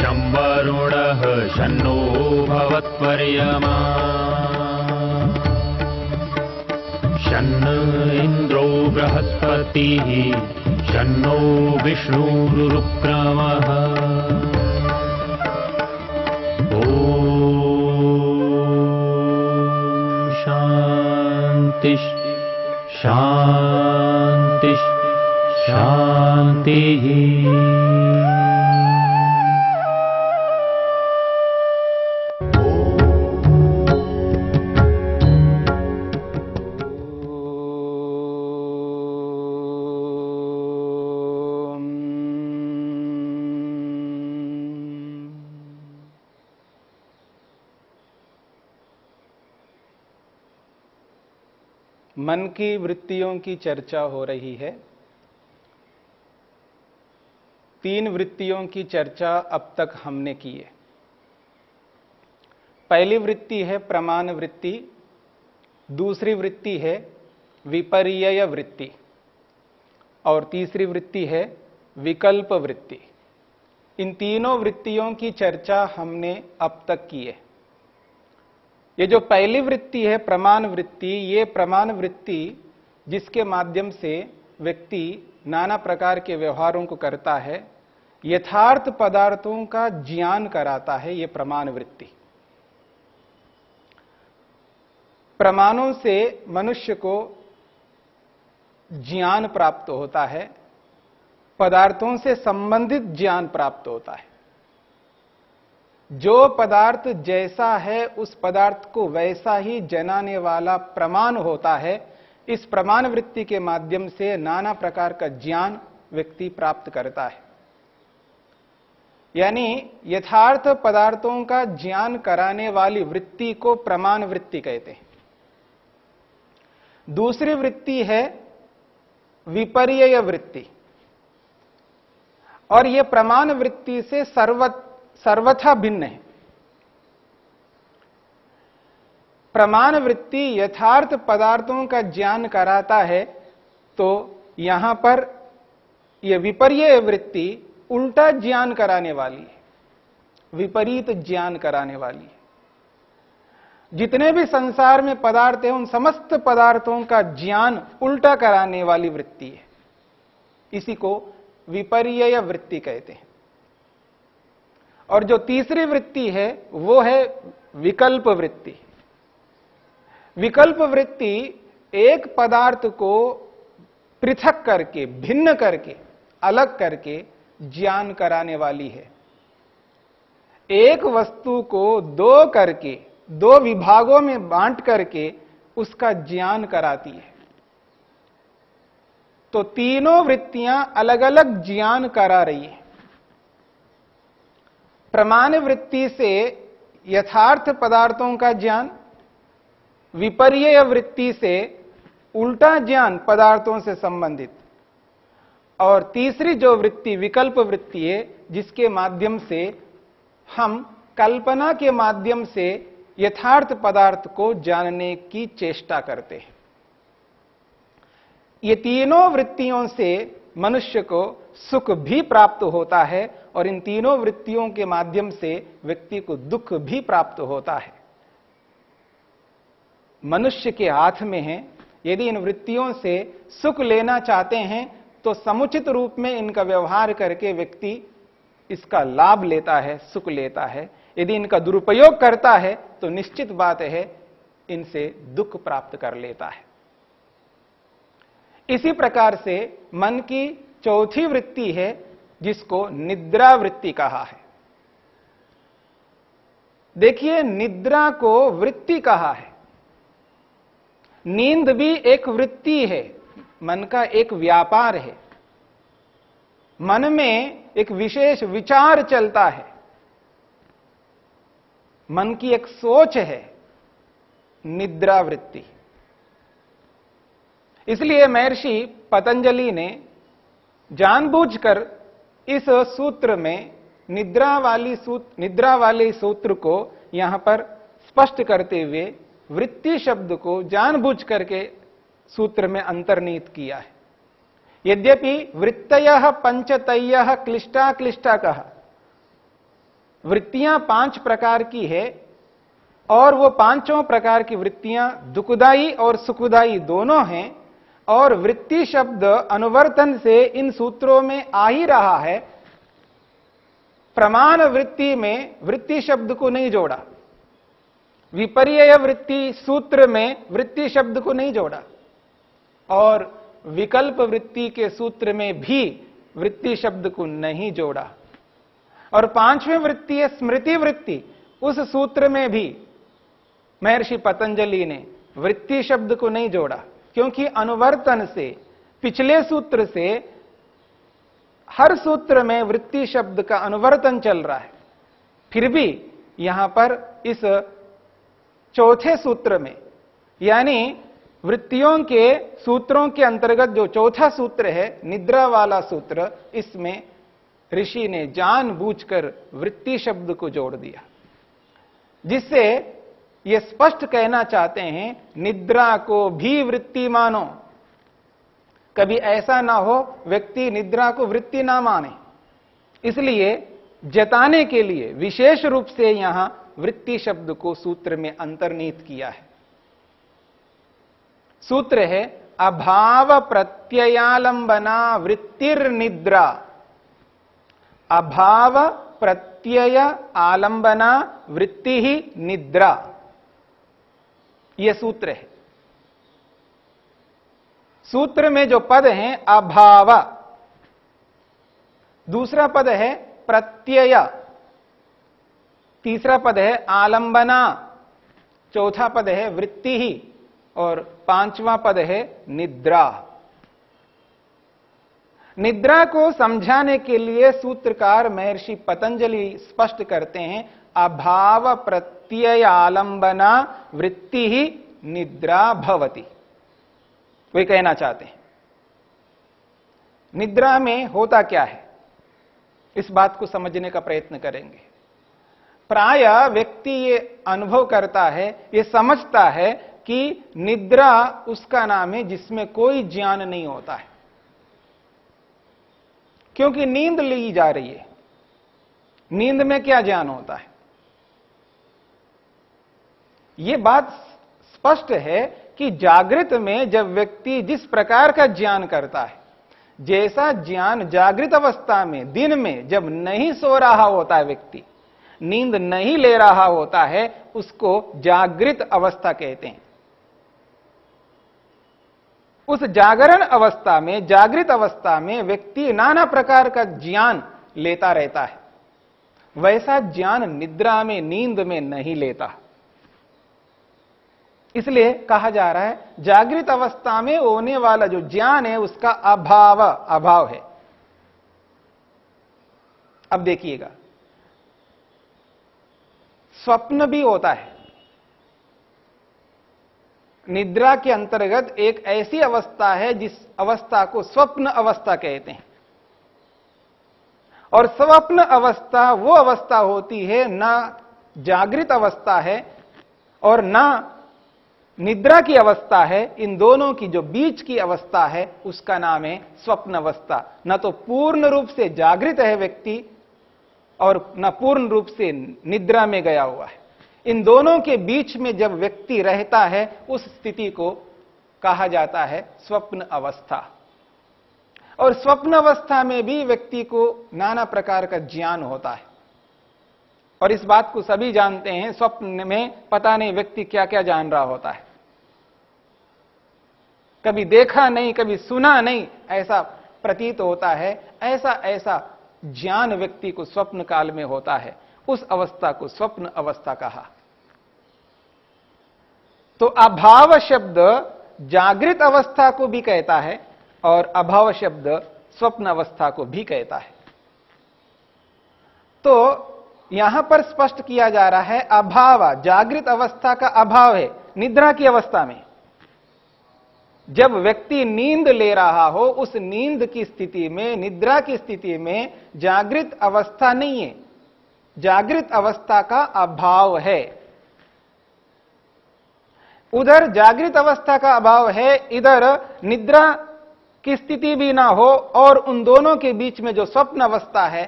शं वरुणः शन्नो भवत्वर्यमा शन्न इन्द्रो बृहस्पतिः शन्नो विष्णुरुक्रमः ॐ शान्ति शान्ति शान्तिः। मन की वृत्तियों की चर्चा हो रही है। 3 वृत्तियों की चर्चा अब तक हमने की है। पहली वृत्ति है प्रमाण वृत्ति, दूसरी वृत्ति है विपर्यय वृत्ति और तीसरी वृत्ति है विकल्प वृत्ति। इन तीनों वृत्तियों की चर्चा हमने अब तक की है। ये जो पहली वृत्ति है प्रमाण वृत्ति, ये प्रमाण वृत्ति जिसके माध्यम से व्यक्ति नाना प्रकार के व्यवहारों को करता है, यथार्थ पदार्थों का ज्ञान कराता है। ये प्रमाण वृत्ति प्रमाणों से मनुष्य को ज्ञान प्राप्त होता है, पदार्थों से संबंधित ज्ञान प्राप्त होता है। जो पदार्थ जैसा है उस पदार्थ को वैसा ही जनाने वाला प्रमाण होता है। इस प्रमाण वृत्ति के माध्यम से नाना प्रकार का ज्ञान व्यक्ति प्राप्त करता है। यानी यथार्थ पदार्थों का ज्ञान कराने वाली वृत्ति को प्रमाण वृत्ति कहते हैं। दूसरी वृत्ति है विपर्यय वृत्ति और यह प्रमाण वृत्ति से सर्वथा भिन्न है। प्रमाण वृत्ति यथार्थ पदार्थों का ज्ञान कराता है, तो यहां पर यह विपर्यय वृत्ति उल्टा ज्ञान कराने वाली है, विपरीत ज्ञान कराने वाली है। जितने भी संसार में पदार्थ हैं उन समस्त पदार्थों का ज्ञान उल्टा कराने वाली वृत्ति है। इसी को विपर्यय वृत्ति कहते हैं। और जो तीसरी वृत्ति है वो है विकल्प वृत्ति। विकल्प वृत्ति एक पदार्थ को पृथक करके, भिन्न करके, अलग करके ज्ञान कराने वाली है। एक वस्तु को दो करके, 2 विभागों में बांट करके उसका ज्ञान कराती है। तो तीनों वृत्तियां अलग अलग ज्ञान करा रही है। प्रमाण वृत्ति से यथार्थ पदार्थों का ज्ञान, विपर्यय वृत्ति से उल्टा ज्ञान पदार्थों से संबंधित, और तीसरी जो वृत्ति विकल्प वृत्ति है जिसके माध्यम से हम कल्पना के माध्यम से यथार्थ पदार्थ को जानने की चेष्टा करते हैं। ये तीनों वृत्तियों से मनुष्य को सुख भी प्राप्त होता है और इन तीनों वृत्तियों के माध्यम से व्यक्ति को दुख भी प्राप्त होता है। मनुष्य के हाथ में है। यदि इन वृत्तियों से सुख लेना चाहते हैं तो समुचित रूप में इनका व्यवहार करके व्यक्ति इसका लाभ लेता है, सुख लेता है। यदि इनका दुरुपयोग करता है तो निश्चित बात है इनसे दुख प्राप्त कर लेता है। इसी प्रकार से मन की चौथी वृत्ति है जिसको निद्रा वृत्ति कहा है। देखिए, निद्रा को वृत्ति कहा है। नींद भी एक वृत्ति है, मन का एक व्यापार है। मन में एक विशेष विचार चलता है, मन की एक सोच है, निद्रा वृत्ति। इसलिए महर्षि पतंजलि ने जानबूझकर इस सूत्र में निद्रा वाले सूत्र को यहां पर स्पष्ट करते हुए वृत्ति शब्द को जानबूझ करके सूत्र में अंतर्निहित किया है। यद्यपि वृत्तयः पंचतयः क्लिष्टा क्लिष्टा कहा, वृत्तियां 5 प्रकार की है और वो पांचों प्रकार की वृत्तियां दुखदाई और सुखदाई दोनों हैं, और वृत्ति शब्द अनुवर्तन से इन सूत्रों में आ ही रहा है। प्रमाण वृत्ति में वृत्ति शब्द को नहीं जोड़ा, विपर्यय वृत्ति सूत्र में वृत्ति शब्द को नहीं जोड़ा, और विकल्प वृत्ति के सूत्र में भी वृत्ति शब्द को नहीं जोड़ा, और 5वें वृत्ति है स्मृति वृत्ति, उस सूत्र में भी महर्षि पतंजलि ने वृत्ति शब्द को नहीं जोड़ा, क्योंकि अनुवर्तन से, पिछले सूत्र से हर सूत्र में वृत्ति शब्द का अनुवर्तन चल रहा है। फिर भी यहां पर इस चौथे सूत्र में, यानी वृत्तियों के सूत्रों के अंतर्गत जो चौथा सूत्र है, निद्रा वाला सूत्र, इसमें ऋषि ने जानबूझकर वृत्ति शब्द को जोड़ दिया, जिससे ये स्पष्ट कहना चाहते हैं निद्रा को भी वृत्ति मानो। कभी ऐसा ना हो व्यक्ति निद्रा को वृत्ति ना माने, इसलिए जताने के लिए विशेष रूप से यहां वृत्ति शब्द को सूत्र में अंतर्निहित किया है। सूत्र है अभाव प्रत्ययालंबना वृत्तिर्निद्रा। अभाव प्रत्यय आलंबना वृत्ति ही निद्रा, यह सूत्र है। सूत्र में जो पद हैं अभाव, दूसरा पद है प्रत्यय, तीसरा पद है आलंबना, चौथा पद है वृत्ति ही, और 5वां पद है निद्रा। निद्रा को समझाने के लिए सूत्रकार महर्षि पतंजलि स्पष्ट करते हैं अभाव प्रत्यय आलंबना वृत्ति ही निद्रा भवति। वे कहना चाहते हैं निद्रा में होता क्या है, इस बात को समझने का प्रयत्न करेंगे। प्राय व्यक्ति ये अनुभव करता है, ये समझता है कि निद्रा उसका नाम है जिसमें कोई ज्ञान नहीं होता है, क्योंकि नींद ली जा रही है। नींद में क्या ज्ञान होता है? यह बात स्पष्ट है कि जागृत में जब व्यक्ति जिस प्रकार का ज्ञान करता है, जैसा ज्ञान जागृत अवस्था में दिन में जब नहीं सो रहा होता है, व्यक्ति नींद नहीं ले रहा होता है, उसको जागृत अवस्था कहते हैं। उस जागरण अवस्था में, जागृत अवस्था में व्यक्ति नाना प्रकार का ज्ञान लेता रहता है, वैसा ज्ञान निद्रा में, नींद में नहीं लेता। इसलिए कहा जा रहा है जागृत अवस्था में होने वाला जो ज्ञान है उसका अभाव है। अब देखिएगा, स्वप्न भी होता है। निद्रा के अंतर्गत एक ऐसी अवस्था है जिस अवस्था को स्वप्न अवस्था कहते हैं, और स्वप्न अवस्था वो अवस्था होती है, ना जागृत अवस्था है और ना निद्रा की अवस्था है। इन दोनों की जो बीच की अवस्था है उसका नाम है स्वप्न अवस्था। न तो पूर्ण रूप से जागृत है व्यक्ति और न पूर्ण रूप से निद्रा में गया हुआ है। इन दोनों के बीच में जब व्यक्ति रहता है उस स्थिति को कहा जाता है स्वप्न अवस्था। और स्वप्न अवस्था में भी व्यक्ति को नाना प्रकार का ज्ञान होता है, और इस बात को सभी जानते हैं, स्वप्न में पता नहीं व्यक्ति क्या क्या जान रहा होता है। कभी देखा नहीं, कभी सुना नहीं, ऐसा प्रतीत होता है। ऐसा ऐसा ज्ञान व्यक्ति को स्वप्न काल में होता है, उस अवस्था को स्वप्न अवस्था कहा। तो अभाव शब्द जागृत अवस्था को भी कहता है और अभाव शब्द स्वप्न अवस्था को भी कहता है। तो यहां पर स्पष्ट किया जा रहा है अभाव जागृत अवस्था का अभाव है निद्रा की अवस्था में। जब व्यक्ति नींद ले रहा हो, उस नींद की स्थिति में, निद्रा की स्थिति में जागृत अवस्था नहीं है, जागृत अवस्था का अभाव है। उधर जागृत अवस्था का अभाव है, इधर निद्रा की स्थिति भी ना हो, और उन दोनों के बीच में जो स्वप्न अवस्था है,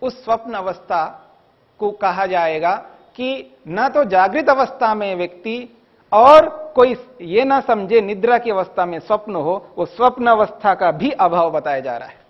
उस स्वप्न अवस्था को कहा जाएगा कि न तो जागृत अवस्था में व्यक्ति और कोई ये ना समझे निद्रा की अवस्था में स्वप्न हो, वो स्वप्न अवस्था का भी अभाव बताया जा रहा है।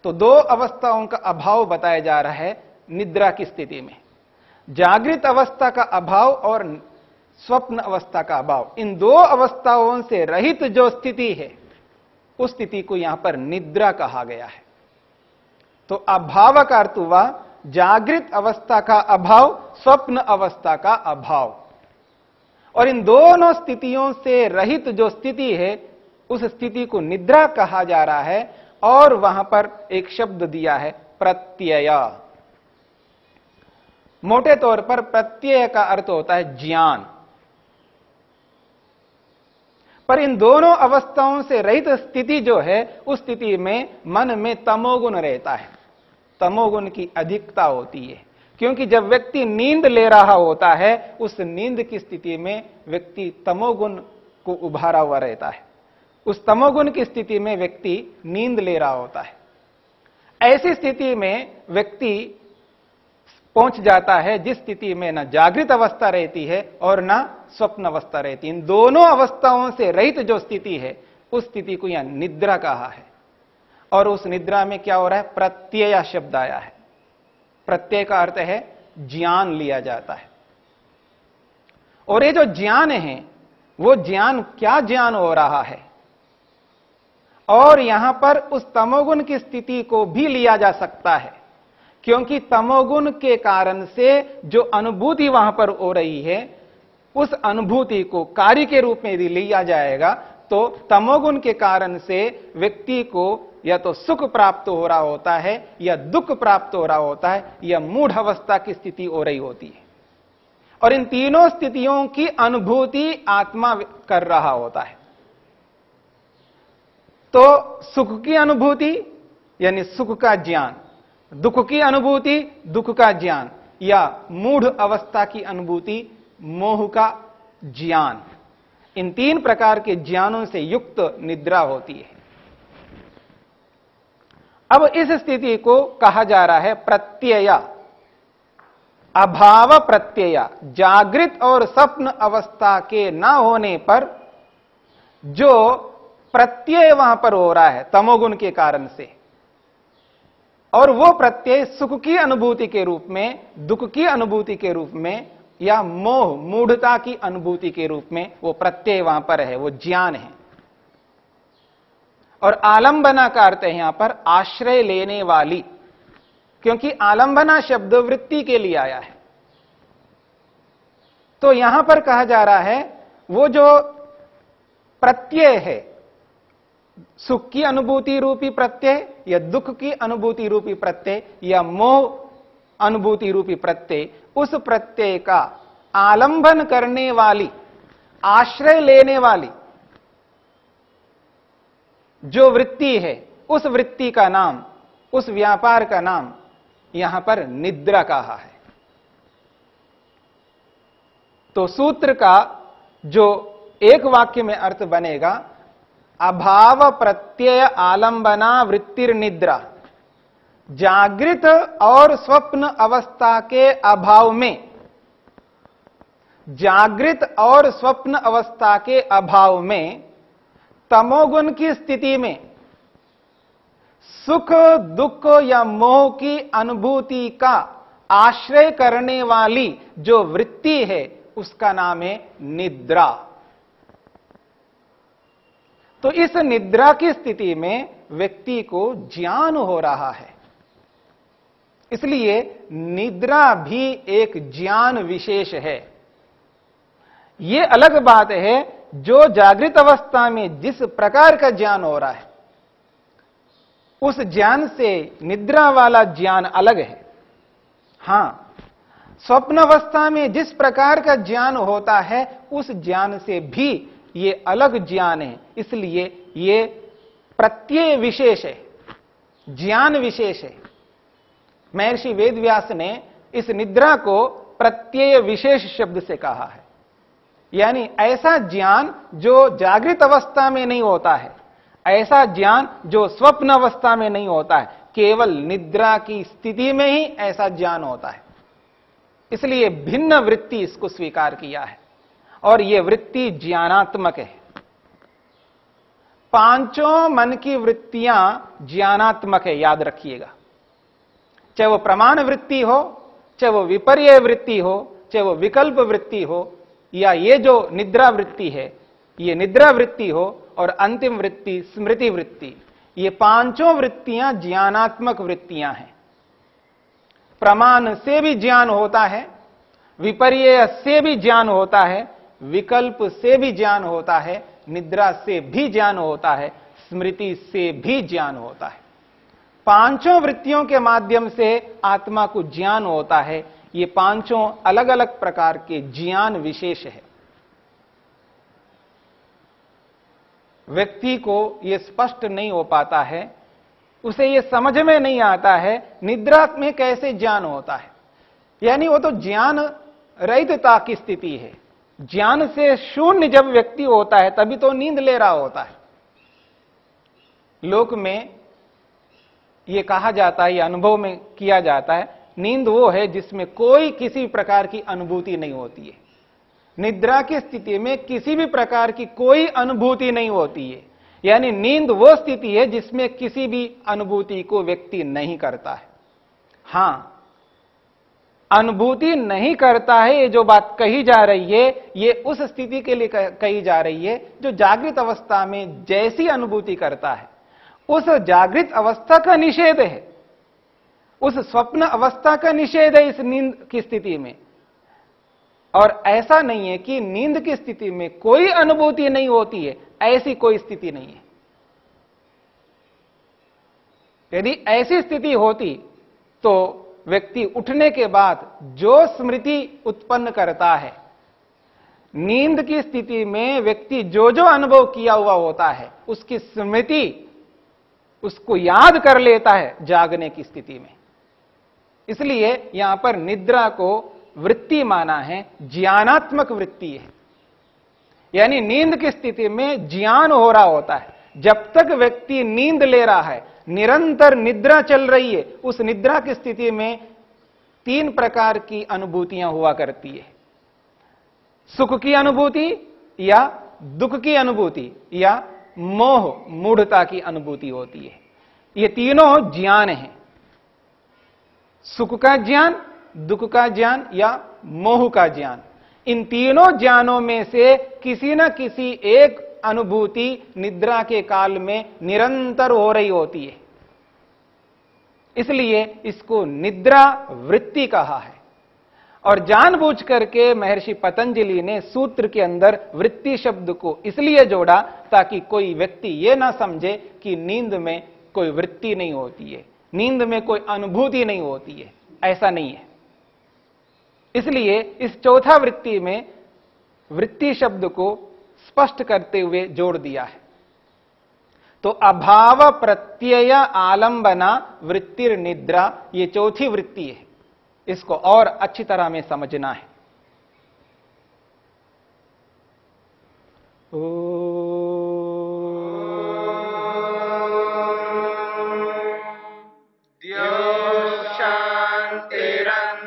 तो दो अवस्थाओं का अभाव बताया जा रहा है निद्रा की स्थिति में, जागृत अवस्था का अभाव और स्वप्न अवस्था का अभाव। इन दो अवस्थाओं से रहित जो स्थिति है उस स्थिति को यहां पर निद्रा कहा गया है। तो अभाव का अर्थ हुआ जागृत अवस्था का अभाव, स्वप्न अवस्था का अभाव। और इन दोनों स्थितियों से रहित जो स्थिति है उस स्थिति को निद्रा कहा जा रहा है। और वहां पर एक शब्द दिया है प्रत्यय। मोटे तौर पर प्रत्यय का अर्थ होता है ज्ञान। पर इन दोनों अवस्थाओं से रहित स्थिति जो है उस स्थिति में मन में तमोगुण रहता है, तमोगुण की अधिकता होती है। क्योंकि जब व्यक्ति नींद ले रहा होता है उस नींद की स्थिति में व्यक्ति तमोगुण को उभारा हुआ रहता है, उस तमोगुण की स्थिति में व्यक्ति नींद ले रहा होता है। ऐसी स्थिति में व्यक्ति पहुंच जाता है जिस स्थिति में न जागृत अवस्था रहती है और न स्वप्न अवस्था रहती। इन दोनों अवस्थाओं से रहित जो स्थिति है उस स्थिति को यहां निद्रा कहा है। और उस निद्रा में क्या हो रहा है, प्रत्यय शब्द आया है। प्रत्यय का अर्थ है ज्ञान लिया जाता है। और ये जो ज्ञान है वो ज्ञान क्या ज्ञान हो रहा है, और यहां पर उस तमोगुण की स्थिति को भी लिया जा सकता है। क्योंकि तमोगुण के कारण से जो अनुभूति वहां पर हो रही है उस अनुभूति को कार्य के रूप में यदि लिया जाएगा तो तमोगुण के कारण से व्यक्ति को या तो सुख प्राप्त हो रहा होता है या दुख प्राप्त हो रहा होता है या मूढ़ अवस्था की स्थिति हो रही होती है। और इन तीनों स्थितियों की अनुभूति आत्मा कर रहा होता है। तो सुख की अनुभूति यानी सुख का ज्ञान, दुख की अनुभूति दुख का ज्ञान, या मूढ़ अवस्था की अनुभूति मोह का ज्ञान, इन तीन प्रकार के ज्ञानों से युक्त निद्रा होती है। अब इस स्थिति को कहा जा रहा है प्रत्यय, अभाव प्रत्यय। जागृत और स्वप्न अवस्था के न होने पर जो प्रत्यय वहां पर हो रहा है तमोगुण के कारण से, और वो प्रत्यय सुख की अनुभूति के रूप में, दुख की अनुभूति के रूप में या मोह मूढ़ता की अनुभूति के रूप में वो प्रत्यय वहां पर है, वो ज्ञान है। और आलंबना का अर्थ है यहां पर आश्रय लेने वाली, क्योंकि आलंबना शब्द वृत्ति के लिए आया है। तो यहां पर कहा जा रहा है वो जो प्रत्यय है, सुख की अनुभूति रूपी प्रत्यय या दुख की अनुभूति रूपी प्रत्यय या मोह अनुभूति रूपी प्रत्यय, उस प्रत्यय का आलंबन करने वाली, आश्रय लेने वाली जो वृत्ति है, उस वृत्ति का नाम, उस व्यापार का नाम यहां पर निद्रा कहा है। तो सूत्र का जो एक वाक्य में अर्थ बनेगा, अभाव प्रत्यय आलंबना वृत्तिर निद्रा। जागृत और स्वप्न अवस्था के अभाव में, जागृत और स्वप्न अवस्था के अभाव में तमोगुण की स्थिति में सुख दुख या मोह की अनुभूति का आश्रय करने वाली जो वृत्ति है उसका नाम है निद्रा। तो इस निद्रा की स्थिति में व्यक्ति को ज्ञान हो रहा है। इसलिए निद्रा भी एक ज्ञान विशेष है। यह अलग बात है जो जागृत अवस्था में जिस प्रकार का ज्ञान हो रहा है उस ज्ञान से निद्रा वाला ज्ञान अलग है। हां, स्वप्न अवस्था में जिस प्रकार का ज्ञान होता है उस ज्ञान से भी ये अलग ज्ञान है। इसलिए ये प्रत्यय विशेष है, ज्ञान विशेष है। महर्षि वेदव्यास ने इस निद्रा को प्रत्यय विशेष शब्द से कहा है। यानी ऐसा ज्ञान जो जागृत अवस्था में नहीं होता है, ऐसा ज्ञान जो स्वप्न अवस्था में नहीं होता है, केवल निद्रा की स्थिति में ही ऐसा ज्ञान होता है। इसलिए भिन्न वृत्ति इसको स्वीकार किया है और यह वृत्ति ज्ञानात्मक है। पांचों मन की वृत्तियां ज्ञानात्मक है, याद रखिएगा। चाहे वो प्रमाण वृत्ति हो, चाहे वो विपर्य वृत्ति हो, चाहे वो विकल्प वृत्ति हो, या ये जो निद्रा वृत्ति है, ये निद्रा वृत्ति हो, और अंतिम वृत्ति स्मृति वृत्ति, ये पांचों वृत्तियां ज्ञानात्मक वृत्तियां हैं। प्रमाण से भी ज्ञान होता है, विपर्य से भी ज्ञान होता है, विकल्प से भी ज्ञान होता है, निद्रा से भी ज्ञान होता है, स्मृति से भी ज्ञान होता है। पांचों वृत्तियों के माध्यम से आत्मा को ज्ञान होता है। ये पांचों अलग अलग प्रकार के ज्ञान विशेष है। व्यक्ति को यह स्पष्ट नहीं हो पाता है, उसे यह समझ में नहीं आता है निद्रा में कैसे ज्ञान होता है। यानी वो तो ज्ञान रहितता की स्थिति है। ज्ञान से शून्य जब व्यक्ति होता है तभी तो नींद ले रहा होता है। लोक में यह कहा जाता है, यह अनुभव में किया जाता है, नींद वो है जिसमें कोई किसी प्रकार की अनुभूति नहीं होती है। निद्रा की स्थिति में किसी भी प्रकार की कोई अनुभूति नहीं होती है। यानी नींद वो स्थिति है जिसमें किसी भी अनुभूति को व्यक्ति नहीं करता है। हां, अनुभूति नहीं करता है, ये जो बात कही जा रही है, ये उस स्थिति के लिए कही जा रही है जो जागृत अवस्था में जैसी अनुभूति करता है, उस जागृत अवस्था का निषेध है, उस स्वप्न अवस्था का निषेध है इस नींद की स्थिति में। और ऐसा नहीं है कि नींद की स्थिति में कोई अनुभूति नहीं होती है, ऐसी कोई स्थिति नहीं है। यदि ऐसी स्थिति होती तो व्यक्ति उठने के बाद जो स्मृति उत्पन्न करता है, नींद की स्थिति में व्यक्ति जो जो अनुभव किया हुआ होता है उसकी स्मृति उसको याद कर लेता है जागने की स्थिति में। इसलिए यहां पर निद्रा को वृत्ति माना है, ज्ञानात्मक वृत्ति है। यानी नींद की स्थिति में ज्ञान हो रहा होता है। जब तक व्यक्ति नींद ले रहा है, निरंतर निद्रा चल रही है, उस निद्रा की स्थिति में तीन प्रकार की अनुभूतियां हुआ करती है। सुख की अनुभूति या दुख की अनुभूति या मोह मूढ़ता की अनुभूति होती है। ये तीनों ज्ञान हैं, सुख का ज्ञान, दुख का ज्ञान या मोह का ज्ञान। इन तीनों ज्ञानों में से किसी न किसी एक अनुभूति निद्रा के काल में निरंतर हो रही होती है। इसलिए इसको निद्रा वृत्ति कहा है। और जानबूझ करके महर्षि पतंजलि ने सूत्र के अंदर वृत्ति शब्द को इसलिए जोड़ा ताकि कोई व्यक्ति यह ना समझे कि नींद में कोई वृत्ति नहीं होती है, नींद में कोई अनुभूति नहीं होती है। ऐसा नहीं है। इसलिए इस चौथा वृत्ति में वृत्ति शब्द को स्पष्ट करते हुए जोड़ दिया है। तो अभाव प्रत्यय आलंबना वृत्तिर निद्रा, ये चौथी वृत्ति है। इसको और अच्छी तरह में समझना है।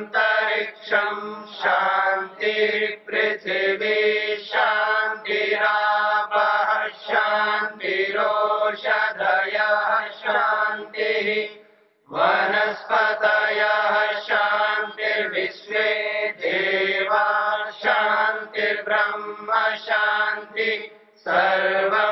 शांतिरंतरिक्षं शांति पृथिवी शांतिरापः शांतिरोषधयः शांतिः वनस्पतयः शांतिर्विश्वे देवा शांतिर्ब्रह्म शांति सर्वं